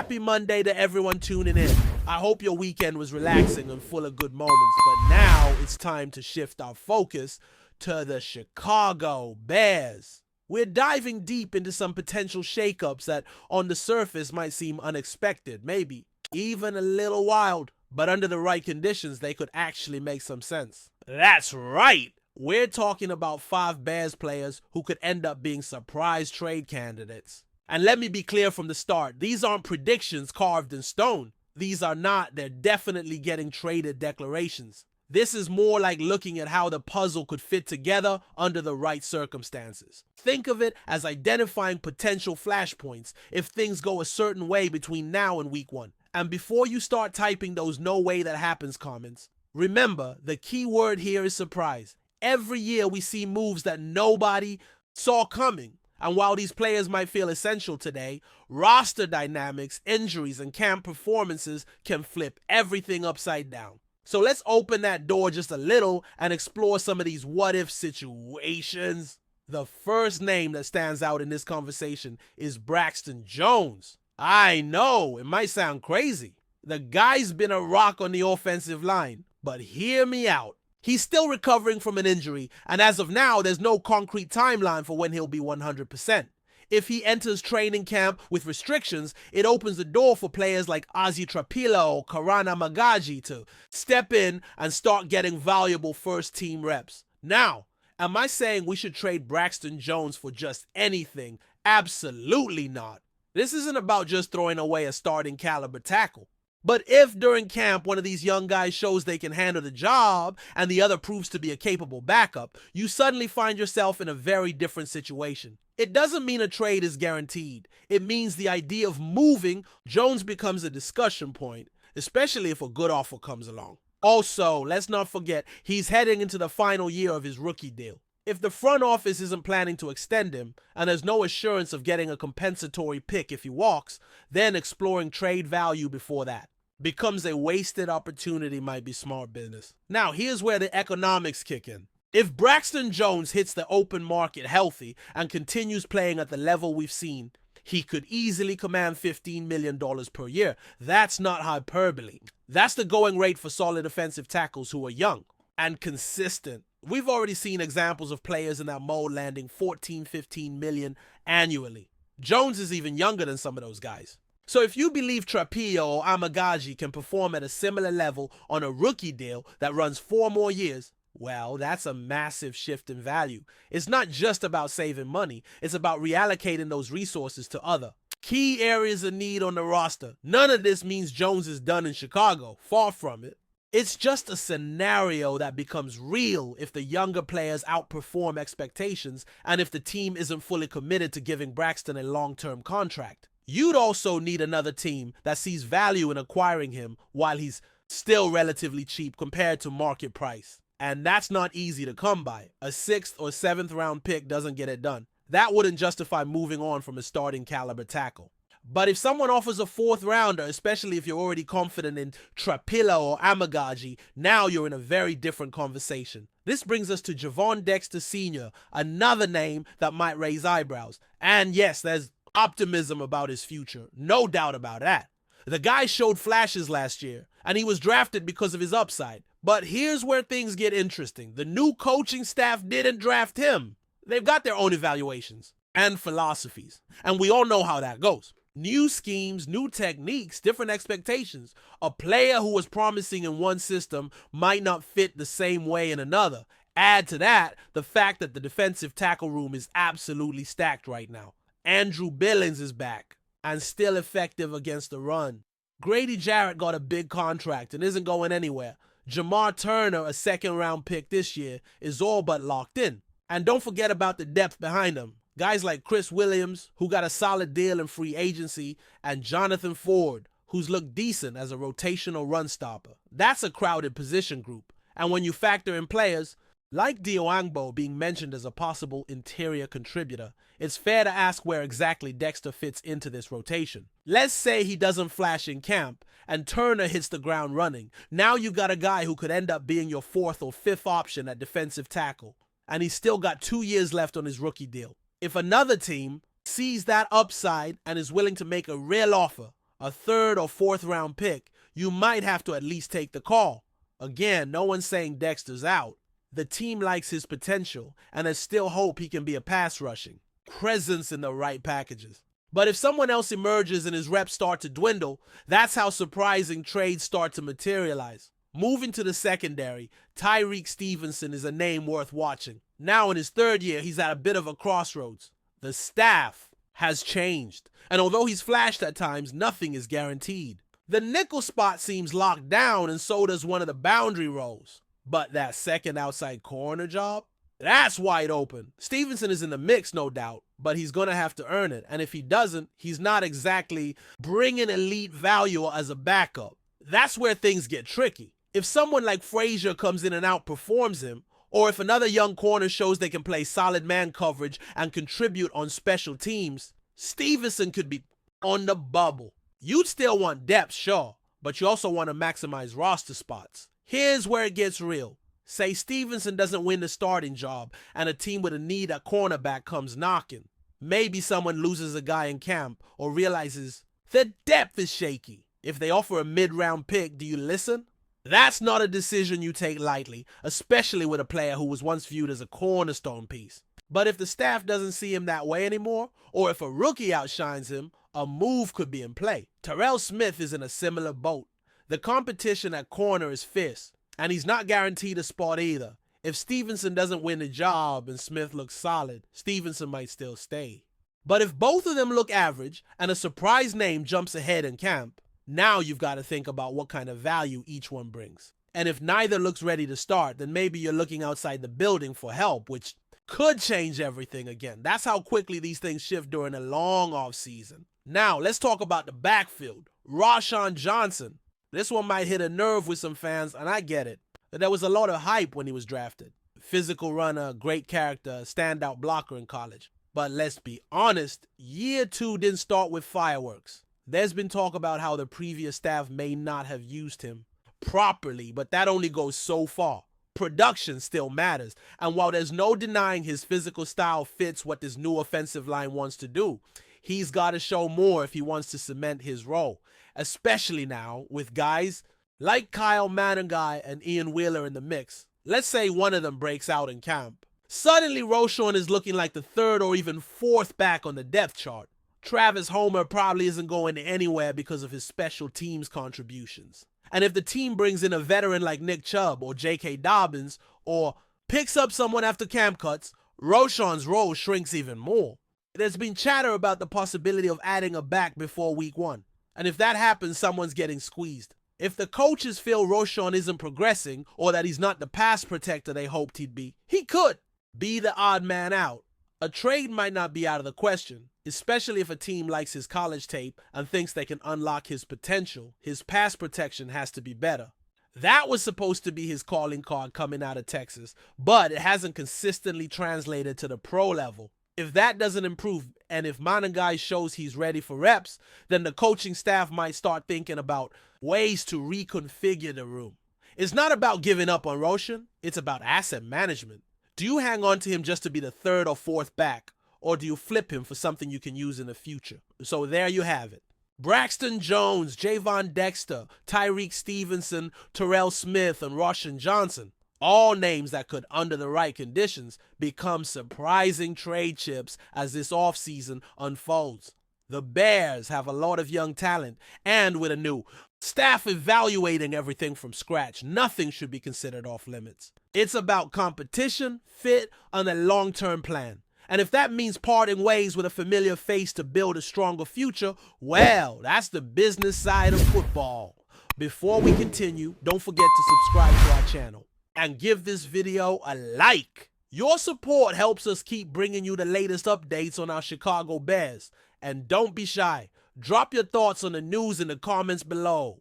Happy Monday to everyone tuning in. I hope your weekend was relaxing and full of good moments, but now it's time to shift our focus to the Chicago Bears. We're diving deep into some potential shakeups that on the surface might seem unexpected, maybe even a little wild, but under the right conditions they could actually make some sense. That's right! We're talking about 5 Bears players who could end up being surprise trade candidates. And let me be clear from the start, these aren't predictions carved in stone. These are not, they're definitely getting traded declarations. This is more like looking at how the puzzle could fit together under the right circumstances. Think of it as identifying potential flashpoints if things go a certain way between now and week 1. And before you start typing those "no way that happens" comments, remember the key word here is surprise. Every year we see moves that nobody saw coming. And while these players might feel essential today, roster dynamics, injuries, and camp performances can flip everything upside down. So let's open that door just a little and explore some of these what-if situations. The first name that stands out in this conversation is Braxton Jones. I know, it might sound crazy. The guy's been a rock on the offensive line, but hear me out. He's still recovering from an injury, and as of now, there's no concrete timeline for when he'll be 100%. If he enters training camp with restrictions, it opens the door for players like Ozzy Trapilo or Karana Magaji to step in and start getting valuable first-team reps. Now, am I saying we should trade Braxton Jones for just anything? Absolutely not. This isn't about just throwing away a starting caliber tackle. But if during camp one of these young guys shows they can handle the job and the other proves to be a capable backup, you suddenly find yourself in a very different situation. It doesn't mean a trade is guaranteed. It means the idea of moving Jones becomes a discussion point, especially if a good offer comes along. Also, let's not forget, he's heading into the final year of his rookie deal. If the front office isn't planning to extend him, and there's no assurance of getting a compensatory pick if he walks, then exploring trade value before that becomes a wasted opportunity might be smart business. Now, here's where the economics kick in. If Braxton Jones hits the open market healthy and continues playing at the level we've seen, he could easily command $15 million per year. That's not hyperbole. That's the going rate for solid offensive tackles who are young and consistent. We've already seen examples of players in that mold landing 14-15 million annually. Jones is even younger than some of those guys. So if you believe Trapillo or Amagaji can perform at a similar level on a rookie deal that runs 4 more years, well, that's a massive shift in value. It's not just about saving money, it's about reallocating those resources to other key areas of need on the roster. None of this means Jones is done in Chicago, far from it. It's just a scenario that becomes real if the younger players outperform expectations and if the team isn't fully committed to giving Braxton a long-term contract. You'd also need another team that sees value in acquiring him while he's still relatively cheap compared to market price. And that's not easy to come by. A 6th or 7th round pick doesn't get it done. That wouldn't justify moving on from a starting caliber tackle. But if someone offers a 4th rounder, especially if you're already confident in Trapillo or Amagaji, now you're in a very different conversation. This brings us to Javon Dexter Sr., another name that might raise eyebrows. And yes, there's optimism about his future. No doubt about that. The guy showed flashes last year, and he was drafted because of his upside. But here's where things get interesting. The new coaching staff didn't draft him. They've got their own evaluations and philosophies, and we all know how that goes. New schemes, new techniques, different expectations. A player who was promising in one system might not fit the same way in another. Add to that the fact that the defensive tackle room is absolutely stacked right now. Andrew Billings is back and still effective against the run. Grady Jarrett got a big contract and isn't going anywhere. Jamar Turner, a 2nd round pick this year, is all but locked in. And don't forget about the depth behind him. Guys like Chris Williams, who got a solid deal in free agency, and Jonathan Ford, who's looked decent as a rotational run stopper. That's a crowded position group. And when you factor in players like Diowangbo being mentioned as a possible interior contributor, it's fair to ask where exactly Dexter fits into this rotation. Let's say he doesn't flash in camp and Turner hits the ground running. Now you got a guy who could end up being your 4th or 5th option at defensive tackle, and he's still got 2 years left on his rookie deal. If another team sees that upside and is willing to make a real offer, a third or fourth round pick, you might have to at least take the call. Again, no one's saying Dexter's out. The team likes his potential, and there's still hope he can be a pass rushing presence in the right packages. But if someone else emerges and his reps start to dwindle, that's how surprising trades start to materialize. Moving to the secondary, Tyrique Stevenson is a name worth watching. Now in his third year, he's at a bit of a crossroads. The staff has changed, and although he's flashed at times, nothing is guaranteed. The nickel spot seems locked down, and so does one of the boundary roles. But that second outside corner job? That's wide open. Stevenson is in the mix, no doubt, but he's going to have to earn it. And if he doesn't, he's not exactly bringing elite value as a backup. That's where things get tricky. If someone like Frazier comes in and outperforms him, or if another young corner shows they can play solid man coverage and contribute on special teams, Stevenson could be on the bubble. You'd still want depth, sure, but you also want to maximize roster spots. Here's where it gets real. Say Stevenson doesn't win the starting job and a team with a need at cornerback comes knocking. Maybe someone loses a guy in camp or realizes the depth is shaky. If they offer a mid-round pick, do you listen? That's not a decision you take lightly, especially with a player who was once viewed as a cornerstone piece. But if the staff doesn't see him that way anymore, or if a rookie outshines him, a move could be in play. Terrell Smith is in a similar boat. The competition at corner is fierce, and he's not guaranteed a spot either. If Stevenson doesn't win the job and Smith looks solid, Stevenson might still stay. But if both of them look average and a surprise name jumps ahead in camp, now you've got to think about what kind of value each one brings. And if neither looks ready to start, then maybe you're looking outside the building for help, which could change everything again. That's how quickly these things shift during a long offseason. Now, let's talk about the backfield. Roschon Johnson. This one might hit a nerve with some fans, and I get it. There was a lot of hype when he was drafted. Physical runner, great character, standout blocker in college. But let's be honest, year 2 didn't start with fireworks. There's been talk about how the previous staff may not have used him properly, but that only goes so far. Production still matters, and while there's no denying his physical style fits what this new offensive line wants to do, he's got to show more if he wants to cement his role, especially now with guys like Kyle Managai and Ian Wheeler in the mix. Let's say one of them breaks out in camp. Suddenly, Roschon is looking like the third or even fourth back on the depth chart. Travis Homer probably isn't going anywhere because of his special teams contributions. And if the team brings in a veteran like Nick Chubb or J.K. Dobbins or picks up someone after camp cuts, Roschon's role shrinks even more. There's been chatter about the possibility of adding a back before week 1. And if that happens, someone's getting squeezed. If the coaches feel Roschon isn't progressing or that he's not the pass protector they hoped he'd be, he could be the odd man out. A trade might not be out of the question, especially if a team likes his college tape and thinks they can unlock his potential. His pass protection has to be better. That was supposed to be his calling card coming out of Texas, but it hasn't consistently translated to the pro level. If that doesn't improve, and if Managai shows he's ready for reps, then the coaching staff might start thinking about ways to reconfigure the room. It's not about giving up on Roschon, it's about asset management. Do you hang on to him just to be the third or fourth back, or do you flip him for something you can use in the future? So there you have it. Braxton Jones, Javon Dexter, Tyrique Stevenson, Terrell Smith, and Roschon Johnson. All names that could, under the right conditions, become surprising trade chips as this offseason unfolds. The Bears have a lot of young talent, and with a new staff evaluating everything from scratch, nothing should be considered off limits. It's about competition, fit, and a long-term plan. And if that means parting ways with a familiar face to build a stronger future, well, that's the business side of football. Before we continue, don't forget to subscribe to our channel and give this video a like. Your support helps us keep bringing you the latest updates on our Chicago Bears. And don't be shy. Drop your thoughts on the news in the comments below.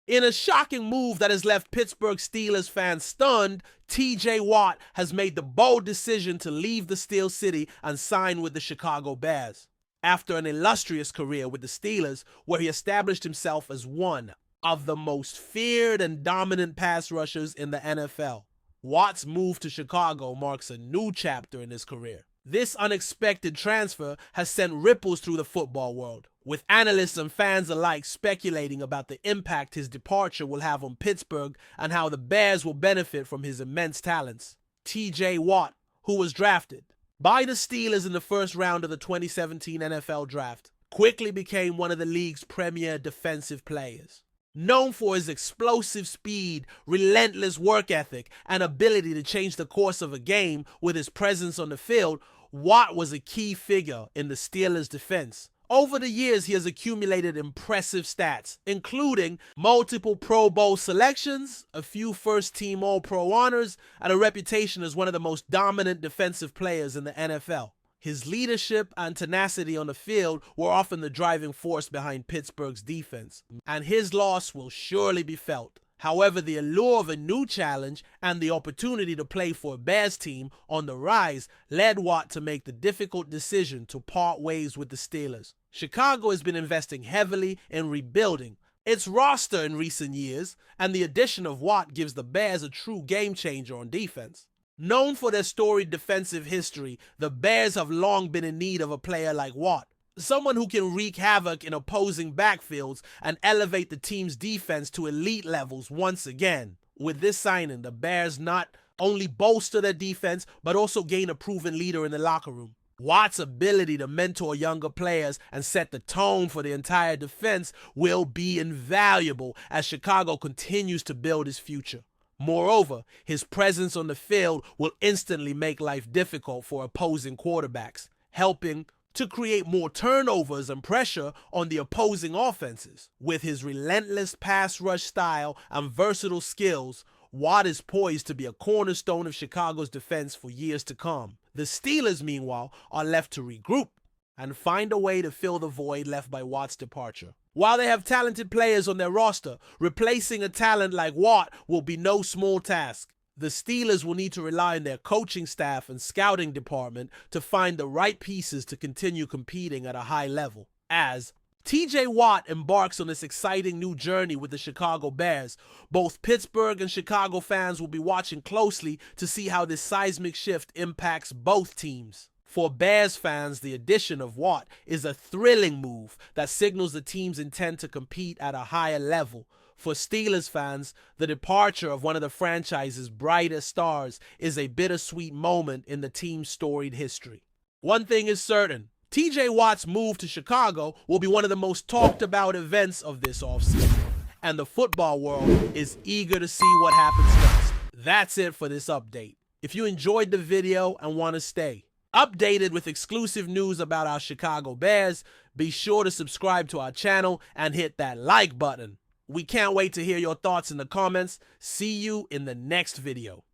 In a shocking move that has left Pittsburgh Steelers fans stunned, TJ Watt has made the bold decision to leave the Steel City and sign with the Chicago Bears. After an illustrious career with the Steelers, where he established himself as one of the most feared and dominant pass rushers in the NFL, Watt's move to Chicago marks a new chapter in his career. This unexpected transfer has sent ripples through the football world, with analysts and fans alike speculating about the impact his departure will have on Pittsburgh and how the Bears will benefit from his immense talents. T.J. Watt, who was drafted by the Steelers in the first round of the 2017 NFL Draft, quickly became one of the league's premier defensive players. Known for his explosive speed, relentless work ethic, and ability to change the course of a game with his presence on the field, Watt was a key figure in the Steelers' defense. Over the years, he has accumulated impressive stats, including multiple Pro Bowl selections, a few first-team All-Pro honors, and a reputation as one of the most dominant defensive players in the NFL. His leadership and tenacity on the field were often the driving force behind Pittsburgh's defense, and his loss will surely be felt. However, the allure of a new challenge and the opportunity to play for a Bears team on the rise led Watt to make the difficult decision to part ways with the Steelers. Chicago has been investing heavily in rebuilding its roster in recent years, and the addition of Watt gives the Bears a true game changer on defense. Known for their storied defensive history, the Bears have long been in need of a player like Watt, someone who can wreak havoc in opposing backfields and elevate the team's defense to elite levels once again. With this signing, the Bears not only bolster their defense, but also gain a proven leader in the locker room. Watt's ability to mentor younger players and set the tone for the entire defense will be invaluable as Chicago continues to build its future. Moreover, his presence on the field will instantly make life difficult for opposing quarterbacks, helping to create more turnovers and pressure on the opposing offenses. With his relentless pass rush style and versatile skills, Watt is poised to be a cornerstone of Chicago's defense for years to come. The Steelers, meanwhile, are left to regroup and find a way to fill the void left by Watt's departure. While they have talented players on their roster, replacing a talent like Watt will be no small task. The Steelers will need to rely on their coaching staff and scouting department to find the right pieces to continue competing at a high level. As T.J. Watt embarks on this exciting new journey with the Chicago Bears, both Pittsburgh and Chicago fans will be watching closely to see how this seismic shift impacts both teams. For Bears fans, the addition of Watt is a thrilling move that signals the team's intent to compete at a higher level. For Steelers fans, the departure of one of the franchise's brightest stars is a bittersweet moment in the team's storied history. One thing is certain, T.J. Watt's move to Chicago will be one of the most talked about events of this offseason, and the football world is eager to see what happens next. That's it for this update. If you enjoyed the video and want to stay updated with exclusive news about our Chicago Bears, be sure to subscribe to our channel and hit that like button. We can't wait to hear your thoughts in the comments. See you in the next video.